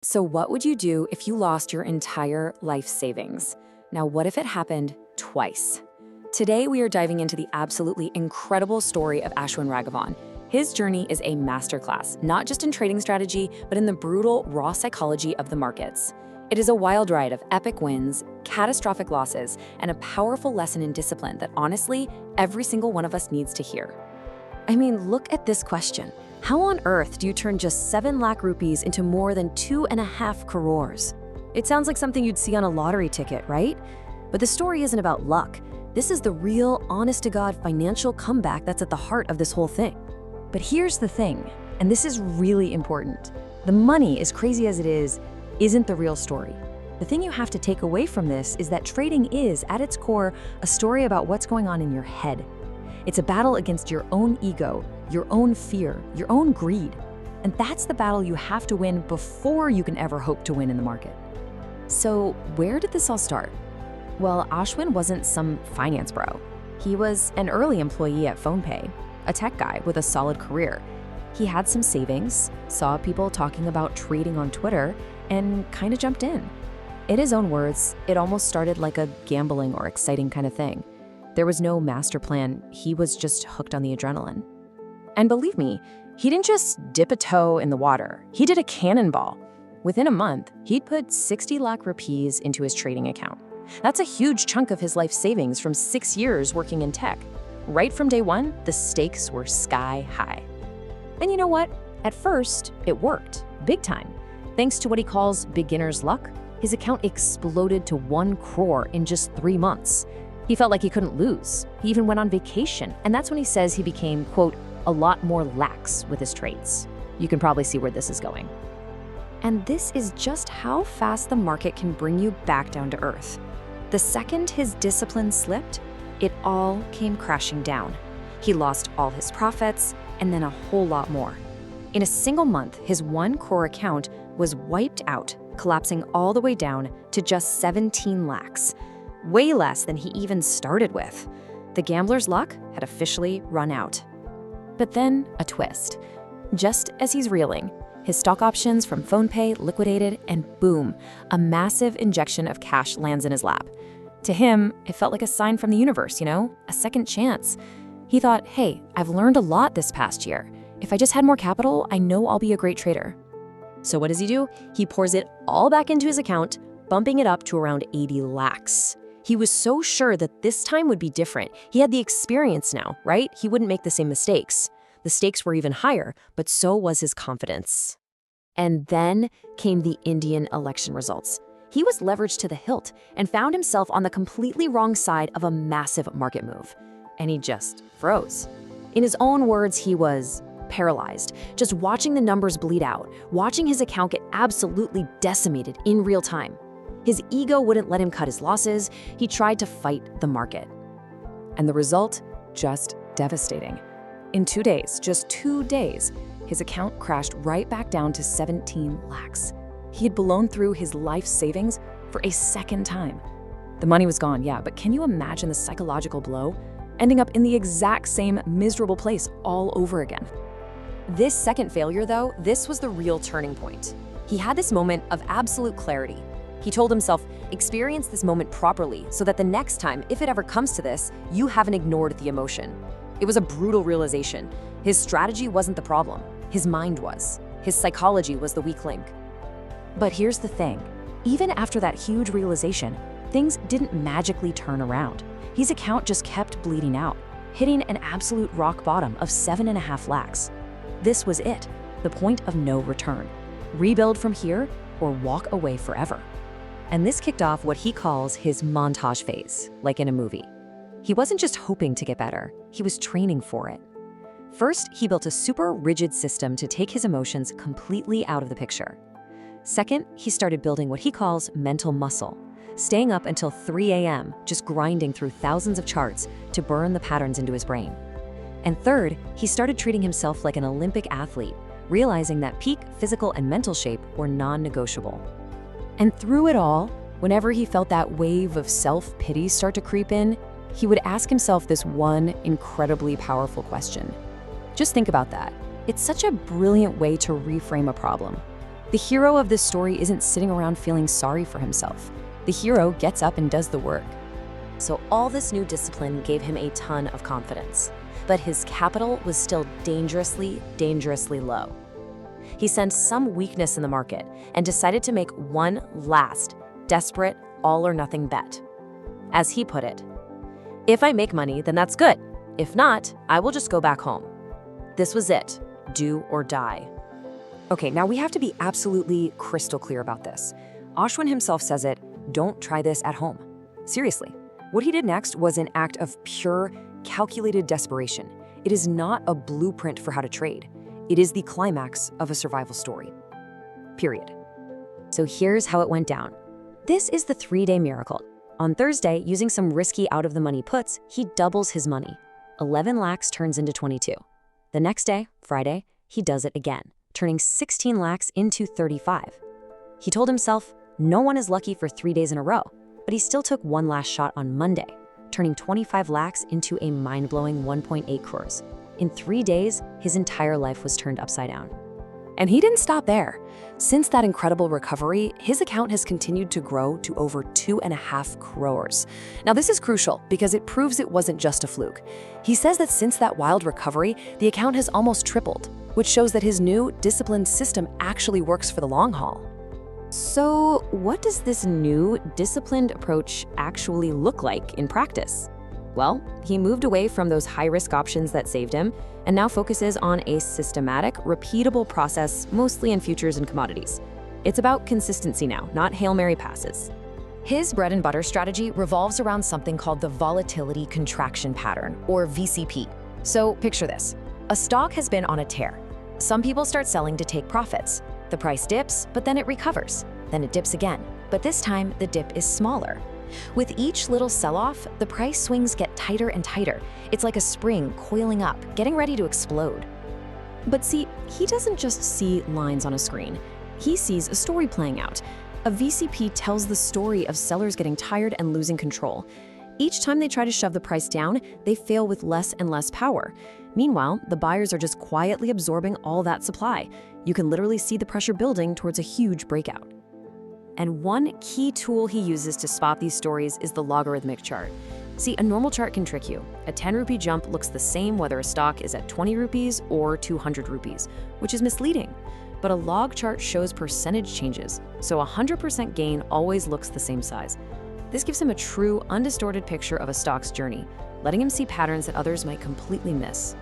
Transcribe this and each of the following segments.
So what would you do if you lost your entire life savings? Now, what if it happened twice? Today, we are diving into the absolutely incredible story of Ashwin Raghavan. His journey is a masterclass, not just in trading strategy, but in the brutal, raw psychology of the markets. It is a wild ride of epic wins, catastrophic losses, and a powerful lesson in discipline that honestly, every single one of us needs to hear. I mean, look at this question. How on earth do you turn just 7 lakh rupees into more than 2.5 crores? It sounds like something you'd see on a lottery ticket, right? But the story isn't about luck. This is the real, honest-to-God financial comeback that's at the heart of this whole thing. But here's the thing, and this is really important. The money, as crazy as it is, isn't the real story. The thing you have to take away from this is that trading is, at its core, a story about what's going on in your head. It's a battle against your own ego, your own fear, your own greed. And that's the battle you have to win before you can ever hope to win in the market. So where did this all start? Well, Ashwin wasn't some finance bro. He was an early employee at PhonePe, a tech guy with a solid career. He had some savings, saw people talking about trading on Twitter, and kind of jumped in. In his own words, it almost started like a gambling or exciting kind of thing. There was no master plan, he was just hooked on the adrenaline. And believe me, he didn't just dip a toe in the water, he did a cannonball. Within a month, he'd put 60 lakh rupees into his trading account. That's a huge chunk of his life savings from 6 years working in tech. Right from day one, the stakes were sky high. And you know what? At first, it worked, big time. Thanks to what he calls beginner's luck, his account exploded to 1 crore in just 3 months. He felt like he couldn't lose. He even went on vacation, and that's when he says he became, quote, a lot more lax with his trades. You can probably see where this is going. And this is just how fast the market can bring you back down to earth. The second his discipline slipped, it all came crashing down. He lost all his profits, and then a whole lot more. In a single month, his 1 crore account was wiped out, collapsing all the way down to just 17 lakhs. Way less than he even started with. The gambler's luck had officially run out. But then, a twist. Just as he's reeling, his stock options from PhonePe liquidated, and boom, a massive injection of cash lands in his lap. To him, it felt like a sign from the universe, a second chance. He thought, hey, I've learned a lot this past year. If I just had more capital, I know I'll be a great trader. So what does he do? He pours it all back into his account, bumping it up to around 80 lakhs. He was so sure that this time would be different. He had the experience now, right? He wouldn't make the same mistakes. The stakes were even higher, but so was his confidence. And then came the Indian election results. He was leveraged to the hilt and found himself on the completely wrong side of a massive market move. And he just froze. In his own words, he was paralyzed, just watching the numbers bleed out, watching his account get absolutely decimated in real time. His ego wouldn't let him cut his losses. He tried to fight the market. And the result? Just devastating. In 2 days, just 2 days, his account crashed right back down to 17 lakhs. He had blown through his life savings for a second time. The money was gone, yeah, but can you imagine the psychological blow? Ending up in the exact same miserable place all over again. This second failure, though, this was the real turning point. He had this moment of absolute clarity. He told himself, experience this moment properly so that the next time, if it ever comes to this, you haven't ignored the emotion. It was a brutal realization. His strategy wasn't the problem. His mind was. His psychology was the weak link. But here's the thing. Even after that huge realization, things didn't magically turn around. His account just kept bleeding out, hitting an absolute rock bottom of 7.5 lakhs. This was it, the point of no return. Rebuild from here or walk away forever. And this kicked off what he calls his montage phase, like in a movie. He wasn't just hoping to get better, he was training for it. First, he built a super rigid system to take his emotions completely out of the picture. Second, he started building what he calls mental muscle, staying up until 3 a.m., just grinding through thousands of charts to burn the patterns into his brain. And third, he started treating himself like an Olympic athlete, realizing that peak physical and mental shape were non-negotiable. And through it all, whenever he felt that wave of self-pity start to creep in, he would ask himself this one incredibly powerful question. Just think about that. It's such a brilliant way to reframe a problem. The hero of this story isn't sitting around feeling sorry for himself. The hero gets up and does the work. So all this new discipline gave him a ton of confidence, but his capital was still dangerously, dangerously low. He sensed some weakness in the market and decided to make one last, desperate, all-or-nothing bet. As he put it, "If I make money, then that's good. If not, I will just go back home." This was it, do or die. Okay, now we have to be absolutely crystal clear about this. Ashwin himself says it, don't try this at home. Seriously, what he did next was an act of pure, calculated desperation. It is not a blueprint for how to trade. It is the climax of a survival story. Period. So here's how it went down. This is the 3-day miracle. On Thursday, using some risky out-of-the-money puts, he doubles his money. 11 lakhs turns into 22. The next day, Friday, he does it again, turning 16 lakhs into 35. He told himself, no one is lucky for 3 days in a row, but he still took one last shot on Monday, turning 25 lakhs into a mind-blowing 1.8 crores. In 3 days, his entire life was turned upside down. And he didn't stop there. Since that incredible recovery, his account has continued to grow to over 2.5 crores. Now this is crucial because it proves it wasn't just a fluke. He says that since that wild recovery, the account has almost tripled, which shows that his new, disciplined system actually works for the long haul. So what does this new, disciplined approach actually look like in practice? Well, he moved away from those high-risk options that saved him and now focuses on a systematic, repeatable process, mostly in futures and commodities. It's about consistency now, not Hail Mary passes. His bread and butter strategy revolves around something called the volatility contraction pattern, or VCP. So picture this. A stock has been on a tear. Some people start selling to take profits. The price dips, but then it recovers. Then it dips again, but this time the dip is smaller. With each little sell-off, the price swings get tighter and tighter. It's like a spring coiling up, getting ready to explode. But see, he doesn't just see lines on a screen. He sees a story playing out. A VCP tells the story of sellers getting tired and losing control. Each time they try to shove the price down, they fail with less and less power. Meanwhile, the buyers are just quietly absorbing all that supply. You can literally see the pressure building towards a huge breakout. And one key tool he uses to spot these stories is the logarithmic chart. See, a normal chart can trick you. A 10 rupee jump looks the same whether a stock is at 20 rupees or 200 rupees, which is misleading. But a log chart shows percentage changes, so a 100% gain always looks the same size. This gives him a true, undistorted picture of a stock's journey, letting him see patterns that others might completely miss.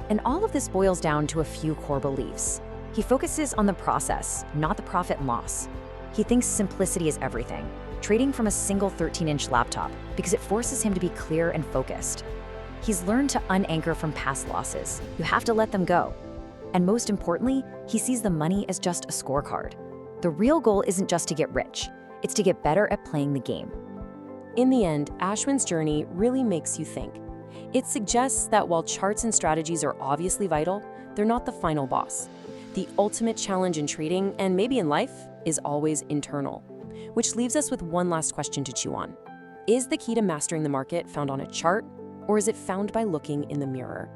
And all of this boils down to a few core beliefs. He focuses on the process, not the profit and loss. He thinks simplicity is everything, trading from a single 13-inch laptop because it forces him to be clear and focused. He's learned to unanchor from past losses. You have to let them go. And most importantly, he sees the money as just a scorecard. The real goal isn't just to get rich, it's to get better at playing the game. In the end, Ashwin's journey really makes you think. It suggests that while charts and strategies are obviously vital, they're not the final boss. The ultimate challenge in trading, and maybe in life, is always internal. Which leaves us with one last question to chew on. Is the key to mastering the market found on a chart, or is it found by looking in the mirror?